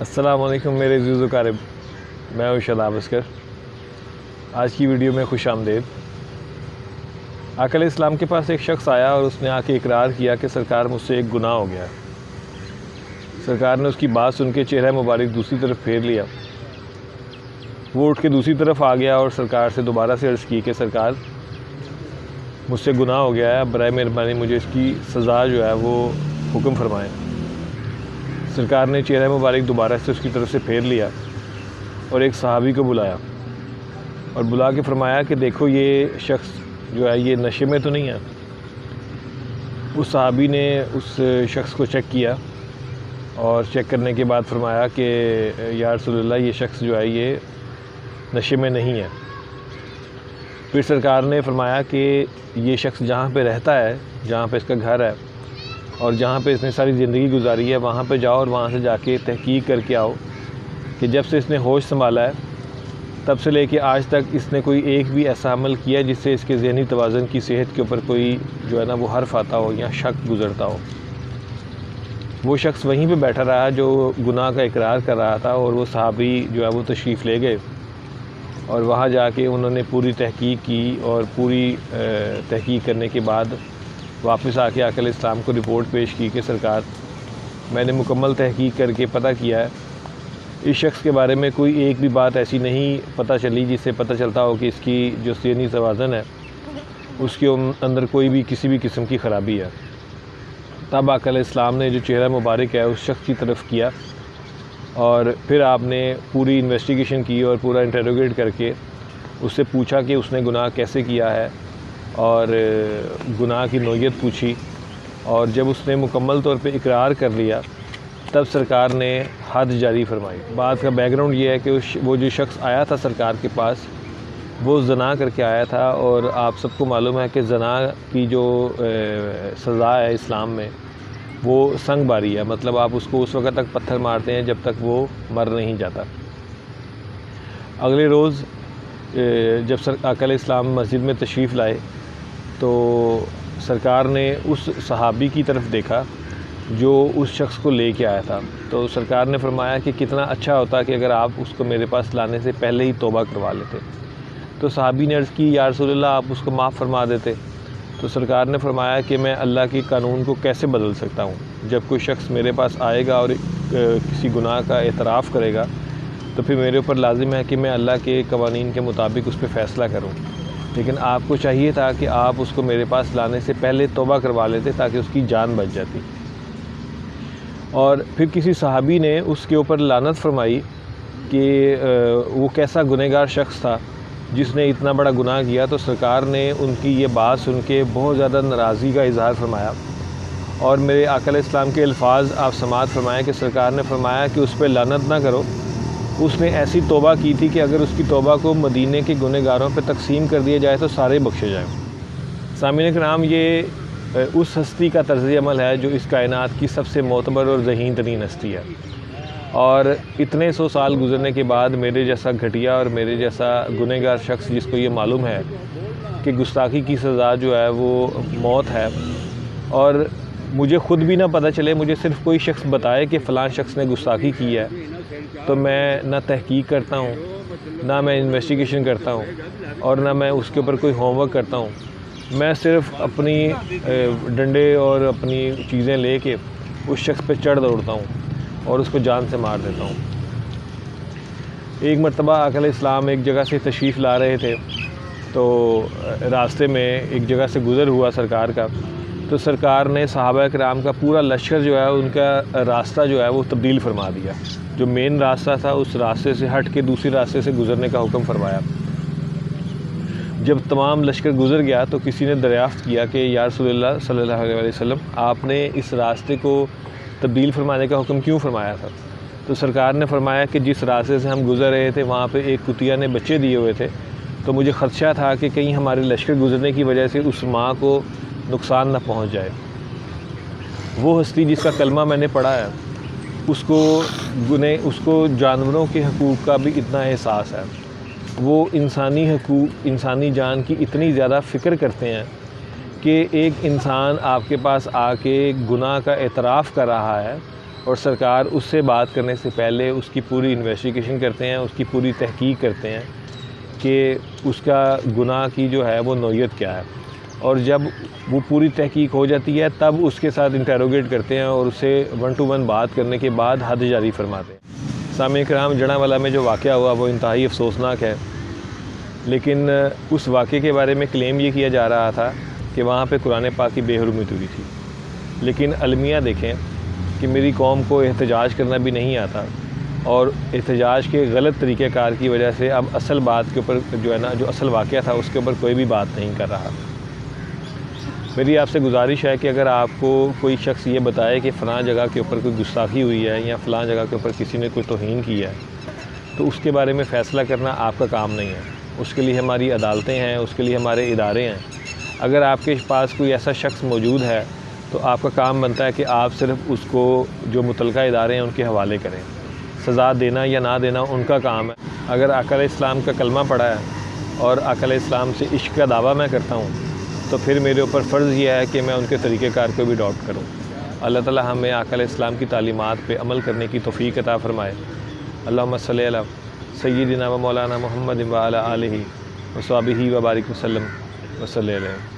السلام علیکم میرے عزیز و قارب، میں ہوں شاداب اسکر۔ آج کی ویڈیو میں خوش آمدید۔ آقا علیہ السلام کے پاس ایک شخص آیا اور اس نے آ کے اقرار کیا کہ سرکار مجھ سے ایک گناہ ہو گیا ہے۔ سرکار نے اس کی بات سن کے چہرہ مبارک دوسری طرف پھیر لیا۔ وہ اٹھ کے دوسری طرف آ گیا اور سرکار سے دوبارہ سے عرض کی کہ سرکار مجھ سے گناہ ہو گیا ہے، برائے مہربانی مجھے اس کی سزا جو ہے وہ حکم فرمائیں۔ سرکار نے چہرہ مبارک دوبارہ سے اس کی طرف سے پھیر لیا اور ایک صحابی کو بلایا اور بلا کے فرمایا کہ دیکھو یہ شخص جو ہے یہ نشے میں تو نہیں ہے۔ اس صحابی نے اس شخص کو چیک کیا اور چیک کرنے کے بعد فرمایا کہ یا رسول اللہ یہ شخص جو ہے یہ نشے میں نہیں ہے۔ پھر سرکار نے فرمایا کہ یہ شخص جہاں پہ رہتا ہے، جہاں پہ اس کا گھر ہے اور جہاں پہ اس نے ساری زندگی گزاری ہے، وہاں پہ جاؤ اور وہاں سے جا کے تحقیق کر کے آؤ کہ جب سے اس نے ہوش سنبھالا ہے تب سے لے کے آج تک اس نے کوئی ایک بھی ایسا عمل کیا جس سے اس کے ذہنی توازن کی صحت کے اوپر کوئی جو ہے نا وہ حرف آتا ہو یا شک گزرتا ہو۔ وہ شخص وہیں پہ بیٹھا رہا جو گناہ کا اقرار کر رہا تھا، اور وہ صحابی جو ہے وہ تشریف لے گئے اور وہاں جا کے انہوں نے پوری تحقیق کی، اور پوری تحقیق کرنے کے بعد واپس آ کے آقا علیہ السلام کو رپورٹ پیش کی کہ سرکار میں نے مکمل تحقیق کر کے پتہ کیا ہے اس شخص کے بارے میں کوئی ایک بھی بات ایسی نہیں پتہ چلی جس سے پتہ چلتا ہو کہ اس کی جو ذہنی توازن ہے اس کے اندر کوئی بھی کسی بھی قسم کی خرابی ہے۔ تب آقا علیہ السلام نے جو چہرہ مبارک ہے اس شخص کی طرف کیا اور پھر آپ نے پوری انویسٹیگیشن کی اور پورا انٹروگیٹ کر کے اس سے پوچھا کہ اس نے گناہ کیسے کیا ہے اور گناہ کی نوعیت پوچھی، اور جب اس نے مکمل طور پہ اقرار کر لیا تب سرکار نے حد جاری فرمائی۔ بات کا بیک گراؤنڈ یہ ہے کہ وہ جو شخص آیا تھا سرکار کے پاس وہ زنا کر کے آیا تھا، اور آپ سب کو معلوم ہے کہ زنا کی جو سزا ہے اسلام میں وہ سنگ باری ہے، مطلب آپ اس کو اس وقت تک پتھر مارتے ہیں جب تک وہ مر نہیں جاتا۔ اگلے روز جب آقا علیہ السلام مسجد میں تشریف لائے تو سرکار نے اس صحابی کی طرف دیکھا جو اس شخص کو لے کے آیا تھا، تو سرکار نے فرمایا کہ کتنا اچھا ہوتا کہ اگر آپ اس کو میرے پاس لانے سے پہلے ہی توبہ کروا لیتے۔ تو صحابی نے عرض کی یا رسول اللہ آپ اس کو معاف فرما دیتے۔ تو سرکار نے فرمایا کہ میں اللہ کے قانون کو کیسے بدل سکتا ہوں؟ جب کوئی شخص میرے پاس آئے گا اور کسی گناہ کا اعتراف کرے گا تو پھر میرے اوپر لازم ہے کہ میں اللہ کے قوانین کے مطابق اس پہ فیصلہ کروں، لیکن آپ کو چاہیے تھا کہ آپ اس کو میرے پاس لانے سے پہلے توبہ کروا لیتے تاکہ اس کی جان بچ جاتی۔ اور پھر کسی صحابی نے اس کے اوپر لعنت فرمائی کہ وہ کیسا گنہگار شخص تھا جس نے اتنا بڑا گناہ کیا، تو سرکار نے ان کی یہ بات سن کے بہت زیادہ ناراضگی کا اظہار فرمایا، اور میرے آقا علیہ السلام کے الفاظ آپ سماعت فرمائیں کہ سرکار نے فرمایا کہ اس پہ لعنت نہ کرو، اس نے ایسی توبہ کی تھی کہ اگر اس کی توبہ کو مدینے کے گنہگاروں پہ تقسیم کر دیا جائے تو سارے بخشے جائیں۔ سامعین کرام، یہ اس ہستی کا طرز عمل ہے جو اس کائنات کی سب سے معتبر اور ذہین ترین ہستی ہے، اور اتنے 100 سال گزرنے کے بعد میرے جیسا گھٹیا اور میرے جیسا گنہگار شخص جس کو یہ معلوم ہے کہ گستاخی کی سزا جو ہے وہ موت ہے، اور مجھے خود بھی نہ پتہ چلے، مجھے صرف کوئی شخص بتائے کہ فلاں شخص نے گستاخی کی ہے، تو میں نہ تحقیق کرتا ہوں، نہ میں انویسٹیگیشن کرتا ہوں، اور نہ میں اس کے اوپر کوئی ہوم ورک کرتا ہوں۔ میں صرف اپنی ڈنڈے اور اپنی چیزیں لے کے اس شخص پہ چڑھ دوڑتا ہوں اور اس کو جان سے مار دیتا ہوں۔ ایک مرتبہ آقا علیہ السلام ایک جگہ سے تشریف لا رہے تھے، تو راستے میں ایک جگہ سے گزر ہوا سرکار کا، تو سرکار نے صحابہ کرام کا پورا لشکر جو ہے ان کا راستہ جو ہے وہ تبدیل فرما دیا۔ جو مین راستہ تھا اس راستے سے ہٹ کے دوسری راستے سے گزرنے کا حکم فرمایا۔ جب تمام لشکر گزر گیا تو کسی نے دریافت کیا کہ یا رسول اللہ صلی اللہ علیہ وسلم آپ نے اس راستے کو تبدیل فرمانے کا حکم کیوں فرمایا تھا؟ تو سرکار نے فرمایا کہ جس راستے سے ہم گزر رہے تھے وہاں پہ ایک کتیا نے بچے دیے ہوئے تھے، تو مجھے خدشہ تھا کہ کہیں ہمارے لشکر گزرنے کی وجہ سے اس ماں کو نقصان نہ پہنچ جائے۔ وہ ہستی جس کا کلمہ میں نے پڑھا ہے اس کو جانوروں کے حقوق کا بھی اتنا احساس ہے، وہ انسانی حقوق، انسانی جان کی اتنی زیادہ فکر کرتے ہیں کہ کہ ایک انسان آپ کے پاس آ کے گناہ کا اعتراف کر رہا ہے اور سرکار اس سے بات کرنے سے پہلے اس کی پوری انویسٹیگیشن کرتے ہیں، اس کی پوری تحقیق کرتے ہیں کہ اس کا گناہ کی جو ہے وہ نوعیت کیا ہے، اور جب وہ پوری تحقیق ہو جاتی ہے تب اس کے ساتھ انٹیروگیٹ کرتے ہیں اور اسے 1 to 1 بات کرنے کے بعد حد جاری فرماتے ہیں۔ سامعین کرام، جڑاں میں جو واقعہ ہوا وہ انتہائی افسوسناک ہے، لیکن اس واقعے کے بارے میں کلیم یہ کیا جا رہا تھا کہ وہاں پہ قرآن پاک کی بے حرمت ہوئی تھی، لیکن المیہ دیکھیں کہ میری قوم کو احتجاج کرنا بھی نہیں آتا، اور احتجاج کے غلط طریقہ کار کی وجہ سے اب اصل بات کے اوپر جو ہے نا، جو اصل واقعہ تھا اس کے اوپر کوئی بھی بات نہیں کر رہا۔ میری آپ سے گزارش ہے کہ اگر آپ کو کوئی شخص یہ بتائے کہ فلاں جگہ کے اوپر کوئی گستاخی ہوئی ہے یا فلاں جگہ کے اوپر کسی نے کوئی توہین کی ہے، تو اس کے بارے میں فیصلہ کرنا آپ کا کام نہیں ہے۔ اس کے لیے ہماری عدالتیں ہیں، اس کے لیے ہمارے ادارے ہیں۔ اگر آپ کے پاس کوئی ایسا شخص موجود ہے تو آپ کا کام بنتا ہے کہ آپ صرف اس کو جو متعلقہ ادارے ہیں ان کے حوالے کریں۔ سزا دینا یا نہ دینا ان کا کام ہے۔ اگر آقا علیہ السلام کا کلمہ پڑھا ہے اور آقا علیہ السلام سے عشق کا دعویٰ میں کرتا ہوں تو پھر میرے اوپر فرض یہ ہے کہ میں ان کے طریقہ کار کو بھی اڈاپٹ کروں۔ اللہ تعالی ہمیں آقا علیہ السلام کی تعلیمات پہ عمل کرنے کی توفیق عطا فرمائے۔ اللہم صلی علی سیدنا و مولانا محمد و علی آلہ و صحبہ و بارک وسلم وصلی علیہ۔